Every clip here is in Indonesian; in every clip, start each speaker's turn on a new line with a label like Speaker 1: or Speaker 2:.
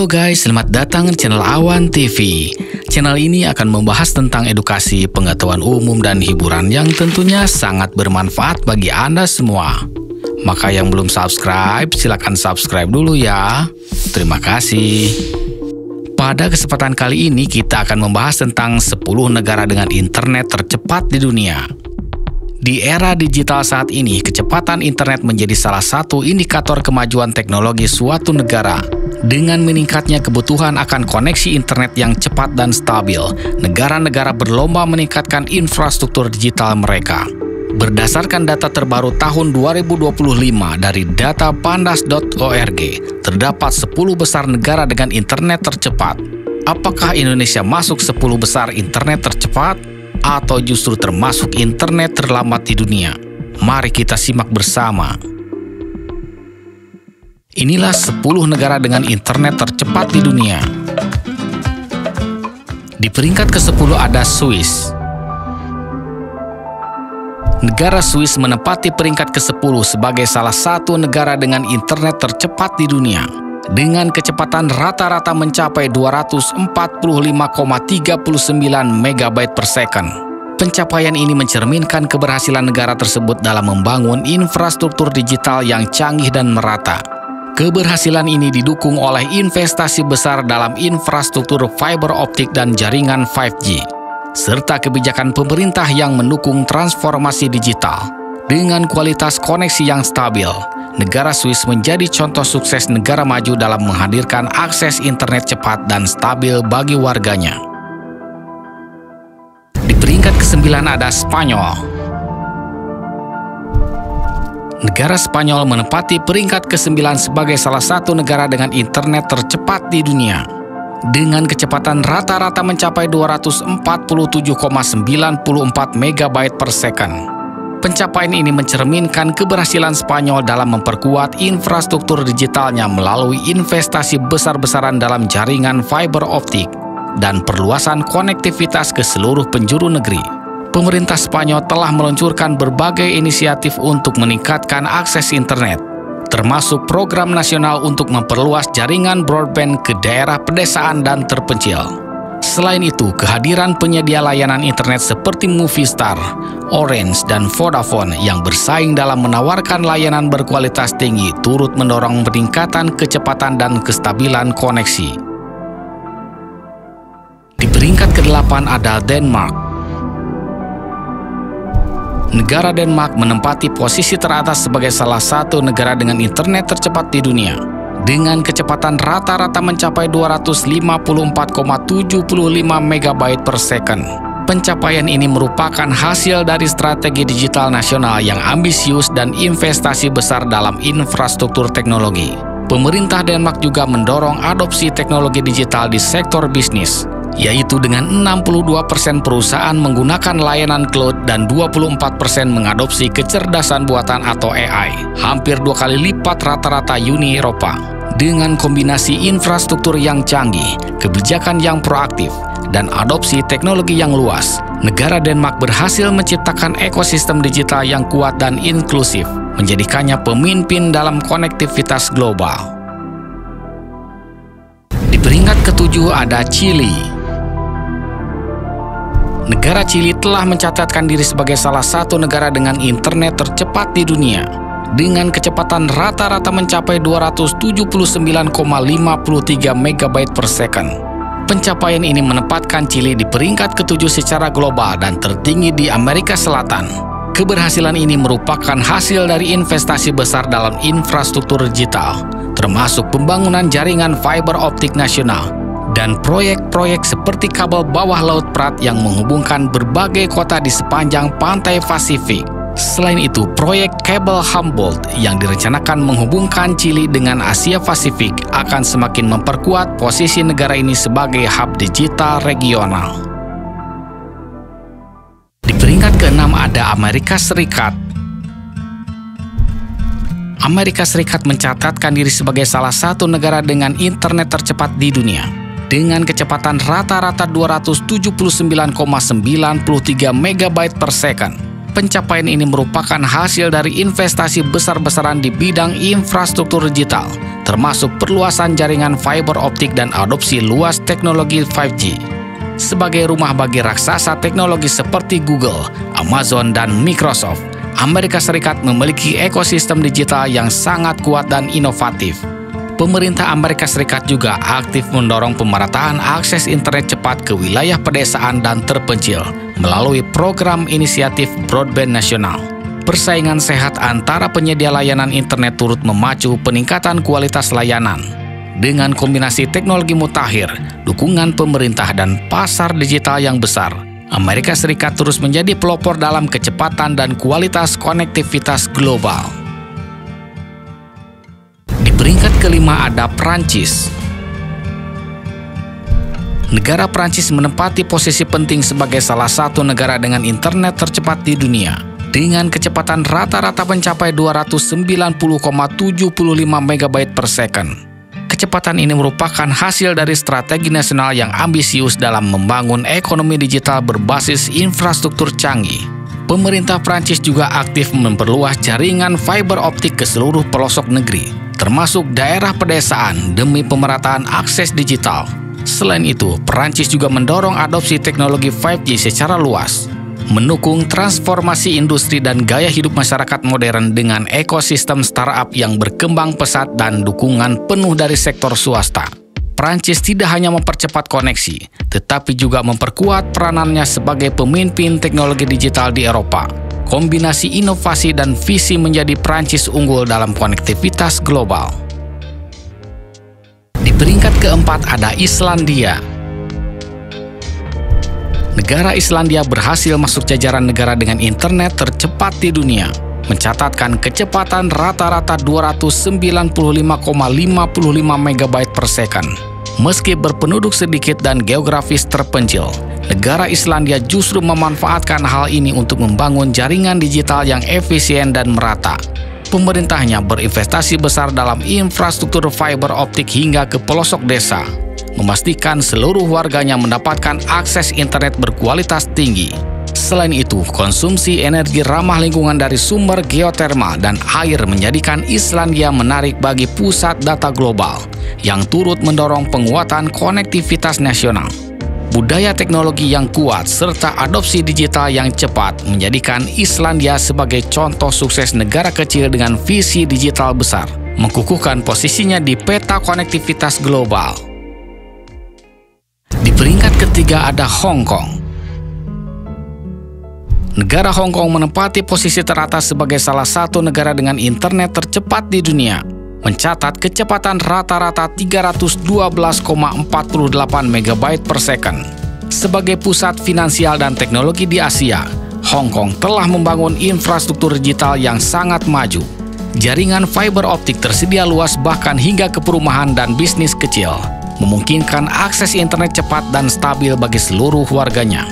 Speaker 1: guys, selamat datang di channel Awan TV. Channel ini akan membahas tentang edukasi, pengetahuan umum, dan hiburan yang tentunya sangat bermanfaat bagi Anda semua. Maka yang belum subscribe, silakan subscribe dulu ya. Terima kasih. Pada kesempatan kali ini kita akan membahas tentang 10 negara dengan internet tercepat di dunia. Di era digital saat ini, kecepatan internet menjadi salah satu indikator kemajuan teknologi suatu negara. Dengan meningkatnya kebutuhan akan koneksi internet yang cepat dan stabil, negara-negara berlomba meningkatkan infrastruktur digital mereka. Berdasarkan data terbaru tahun 2025 dari data pandas.org, terdapat 10 besar negara dengan internet tercepat. Apakah Indonesia masuk 10 besar internet tercepat? Atau justru termasuk internet terlambat di dunia? Mari kita simak bersama. Inilah 10 negara dengan internet tercepat di dunia. Di peringkat ke-10 ada Swiss. Negara Swiss menempati peringkat ke-10 sebagai salah satu negara dengan internet tercepat di dunia. Dengan kecepatan rata-rata mencapai 245,39 MB per second. Pencapaian ini mencerminkan keberhasilan negara tersebut dalam membangun infrastruktur digital yang canggih dan merata. Keberhasilan ini didukung oleh investasi besar dalam infrastruktur fiber optik dan jaringan 5G, serta kebijakan pemerintah yang mendukung transformasi digital. Dengan kualitas koneksi yang stabil, negara Swiss menjadi contoh sukses negara maju dalam menghadirkan akses internet cepat dan stabil bagi warganya. Di peringkat ke-9 ada Spanyol. Negara Spanyol menempati peringkat ke-9 sebagai salah satu negara dengan internet tercepat di dunia. Dengan kecepatan rata-rata mencapai 247,94 MB per second. Pencapaian ini mencerminkan keberhasilan Spanyol dalam memperkuat infrastruktur digitalnya melalui investasi besar-besaran dalam jaringan fiber optik dan perluasan konektivitas ke seluruh penjuru negeri. Pemerintah Spanyol telah meluncurkan berbagai inisiatif untuk meningkatkan akses internet, termasuk program nasional untuk memperluas jaringan broadband ke daerah pedesaan dan terpencil. Selain itu, kehadiran penyedia layanan internet seperti Movistar, Orange, dan Vodafone yang bersaing dalam menawarkan layanan berkualitas tinggi turut mendorong peningkatan kecepatan dan kestabilan koneksi. Di peringkat ke-8 ada Denmark. Negara Denmark menempati posisi teratas sebagai salah satu negara dengan internet tercepat di dunia. Dengan kecepatan rata-rata mencapai 254,75 MB per second. Pencapaian ini merupakan hasil dari strategi digital nasional yang ambisius dan investasi besar dalam infrastruktur teknologi. Pemerintah Denmark juga mendorong adopsi teknologi digital di sektor bisnis, yaitu dengan 62% perusahaan menggunakan layanan cloud dan 24% mengadopsi kecerdasan buatan atau AI, hampir 2 kali lipat rata-rata Uni Eropa. Dengan kombinasi infrastruktur yang canggih, kebijakan yang proaktif, dan adopsi teknologi yang luas, negara Denmark berhasil menciptakan ekosistem digital yang kuat dan inklusif, menjadikannya pemimpin dalam konektivitas global. Di peringkat ke-7 ada Chili. Negara Chili telah mencatatkan diri sebagai salah satu negara dengan internet tercepat di dunia. Dengan kecepatan rata-rata mencapai 279,53 MB per second. Pencapaian ini menempatkan Chili di peringkat ke-7 secara global dan tertinggi di Amerika Selatan. Keberhasilan ini merupakan hasil dari investasi besar dalam infrastruktur digital, termasuk pembangunan jaringan fiber optik nasional, dan proyek-proyek seperti kabel bawah laut Prat yang menghubungkan berbagai kota di sepanjang pantai Pasifik. Selain itu, proyek kabel Humboldt yang direncanakan menghubungkan Chili dengan Asia Pasifik akan semakin memperkuat posisi negara ini sebagai hub digital regional. Di peringkat ke-6 ada Amerika Serikat. Amerika Serikat mencatatkan diri sebagai salah satu negara dengan internet tercepat di dunia. Dengan kecepatan rata-rata 279,93 MB per second. Pencapaian ini merupakan hasil dari investasi besar-besaran di bidang infrastruktur digital, termasuk perluasan jaringan fiber optik dan adopsi luas teknologi 5G. Sebagai rumah bagi raksasa teknologi seperti Google, Amazon, dan Microsoft, Amerika Serikat memiliki ekosistem digital yang sangat kuat dan inovatif. Pemerintah Amerika Serikat juga aktif mendorong pemerataan akses internet cepat ke wilayah pedesaan dan terpencil melalui program inisiatif Broadband Nasional. Persaingan sehat antara penyedia layanan internet turut memacu peningkatan kualitas layanan. Dengan kombinasi teknologi mutakhir, dukungan pemerintah, dan pasar digital yang besar, Amerika Serikat terus menjadi pelopor dalam kecepatan dan kualitas konektivitas global. Di peringkat kelima ada Prancis. Negara Prancis menempati posisi penting sebagai salah satu negara dengan internet tercepat di dunia, dengan kecepatan rata-rata mencapai 290,75 MB per second. Kecepatan ini merupakan hasil dari strategi nasional yang ambisius dalam membangun ekonomi digital berbasis infrastruktur canggih. Pemerintah Prancis juga aktif memperluas jaringan fiber optik ke seluruh pelosok negeri, termasuk daerah pedesaan demi pemerataan akses digital. Selain itu, Prancis juga mendorong adopsi teknologi 5G secara luas, mendukung transformasi industri dan gaya hidup masyarakat modern dengan ekosistem startup yang berkembang pesat dan dukungan penuh dari sektor swasta. Prancis tidak hanya mempercepat koneksi, tetapi juga memperkuat peranannya sebagai pemimpin teknologi digital di Eropa. Kombinasi inovasi dan visi menjadi Prancis unggul dalam konektivitas global. Di peringkat keempat ada Islandia. Negara Islandia berhasil masuk jajaran negara dengan internet tercepat di dunia, mencatatkan kecepatan rata-rata 295,55 MB per second. Meski berpenduduk sedikit dan geografis terpencil, negara Islandia justru memanfaatkan hal ini untuk membangun jaringan digital yang efisien dan merata. Pemerintahnya berinvestasi besar dalam infrastruktur fiber optik hingga ke pelosok desa, memastikan seluruh warganya mendapatkan akses internet berkualitas tinggi. Selain itu, konsumsi energi ramah lingkungan dari sumber geotermal dan air menjadikan Islandia menarik bagi pusat data global, yang turut mendorong penguatan konektivitas nasional. Budaya teknologi yang kuat serta adopsi digital yang cepat menjadikan Islandia sebagai contoh sukses negara kecil dengan visi digital besar, mengukuhkan posisinya di peta konektivitas global. Di peringkat ketiga ada Hong Kong. Negara Hong Kong menempati posisi teratas sebagai salah satu negara dengan internet tercepat di dunia, mencatat kecepatan rata-rata 312,48 MB per second. Sebagai pusat finansial dan teknologi di Asia, Hong Kong telah membangun infrastruktur digital yang sangat maju. Jaringan fiber optik tersedia luas bahkan hingga ke perumahan dan bisnis kecil, memungkinkan akses internet cepat dan stabil bagi seluruh warganya.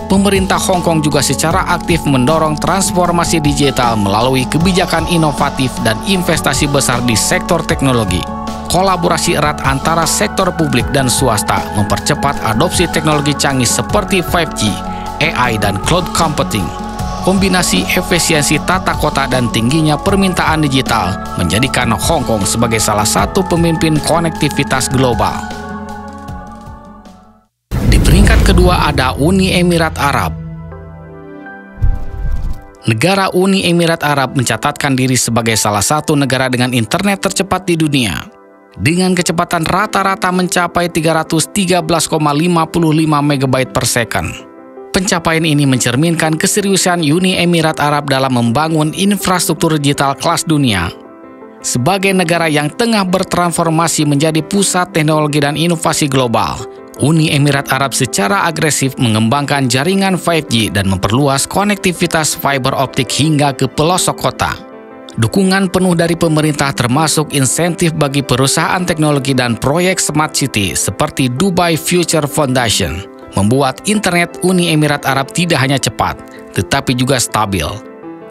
Speaker 1: Pemerintah Hong Kong juga secara aktif mendorong transformasi digital melalui kebijakan inovatif dan investasi besar di sektor teknologi. Kolaborasi erat antara sektor publik dan swasta mempercepat adopsi teknologi canggih seperti 5G, AI, dan cloud computing. Kombinasi efisiensi tata kota dan tingginya permintaan digital menjadikan Hong Kong sebagai salah satu pemimpin konektivitas global. Peringkat kedua ada Uni Emirat Arab. Negara Uni Emirat Arab mencatatkan diri sebagai salah satu negara dengan internet tercepat di dunia, dengan kecepatan rata-rata mencapai 313,55 MB per second. Pencapaian ini mencerminkan keseriusan Uni Emirat Arab dalam membangun infrastruktur digital kelas dunia. Sebagai negara yang tengah bertransformasi menjadi pusat teknologi dan inovasi global, Uni Emirat Arab secara agresif mengembangkan jaringan 5G dan memperluas konektivitas fiber optik hingga ke pelosok kota. Dukungan penuh dari pemerintah termasuk insentif bagi perusahaan teknologi dan proyek Smart City seperti Dubai Future Foundation membuat internet Uni Emirat Arab tidak hanya cepat, tetapi juga stabil.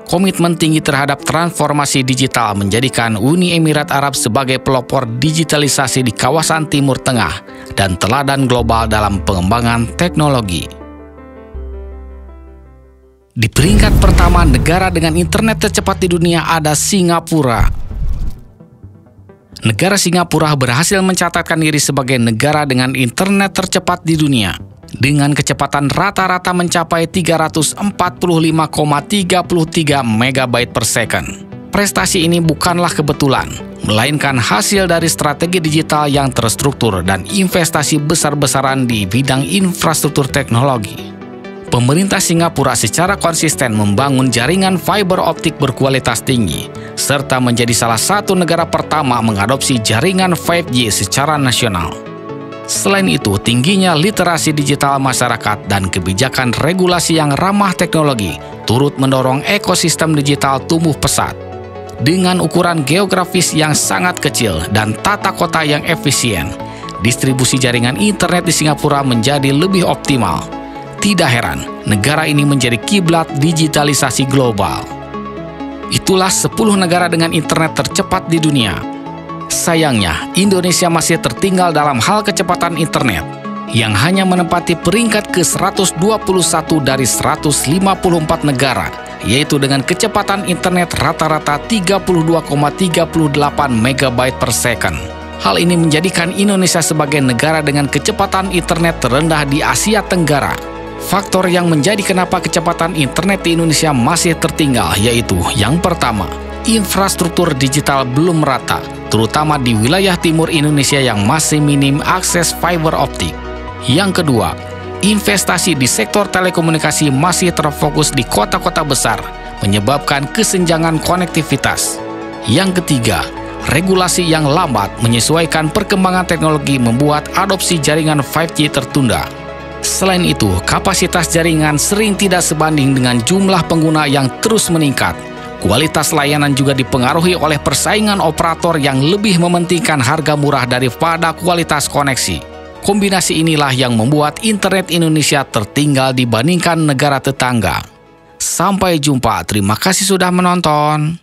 Speaker 1: Komitmen tinggi terhadap transformasi digital menjadikan Uni Emirat Arab sebagai pelopor digitalisasi di kawasan Timur Tengah dan teladan global dalam pengembangan teknologi. Di peringkat pertama negara dengan internet tercepat di dunia ada Singapura. Negara Singapura berhasil mencatatkan diri sebagai negara dengan internet tercepat di dunia, dengan kecepatan rata-rata mencapai 345,33 MB per second. Prestasi ini bukanlah kebetulan, melainkan hasil dari strategi digital yang terstruktur dan investasi besar-besaran di bidang infrastruktur teknologi. Pemerintah Singapura secara konsisten membangun jaringan fiber optik berkualitas tinggi, serta menjadi salah satu negara pertama mengadopsi jaringan 5G secara nasional. Selain itu, tingginya literasi digital masyarakat dan kebijakan regulasi yang ramah teknologi turut mendorong ekosistem digital tumbuh pesat. Dengan ukuran geografis yang sangat kecil dan tata kota yang efisien, distribusi jaringan internet di Singapura menjadi lebih optimal. Tidak heran, negara ini menjadi kiblat digitalisasi global. Itulah 10 negara dengan internet tercepat di dunia. Sayangnya, Indonesia masih tertinggal dalam hal kecepatan internet, yang hanya menempati peringkat ke-121 dari 154 negara, yaitu dengan kecepatan internet rata-rata 32,38 MB per second. Hal ini menjadikan Indonesia sebagai negara dengan kecepatan internet terendah di Asia Tenggara. Faktor yang menjadi kenapa kecepatan internet di Indonesia masih tertinggal yaitu yang pertama, infrastruktur digital belum merata, terutama di wilayah timur Indonesia yang masih minim akses fiber optik. Yang kedua, investasi di sektor telekomunikasi masih terfokus di kota-kota besar, menyebabkan kesenjangan konektivitas. Yang ketiga, regulasi yang lambat menyesuaikan perkembangan teknologi membuat adopsi jaringan 5G tertunda. Selain itu, kapasitas jaringan sering tidak sebanding dengan jumlah pengguna yang terus meningkat. Kualitas layanan juga dipengaruhi oleh persaingan operator yang lebih mementingkan harga murah daripada kualitas koneksi. Kombinasi inilah yang membuat internet Indonesia tertinggal dibandingkan negara tetangga. Sampai jumpa, terima kasih sudah menonton.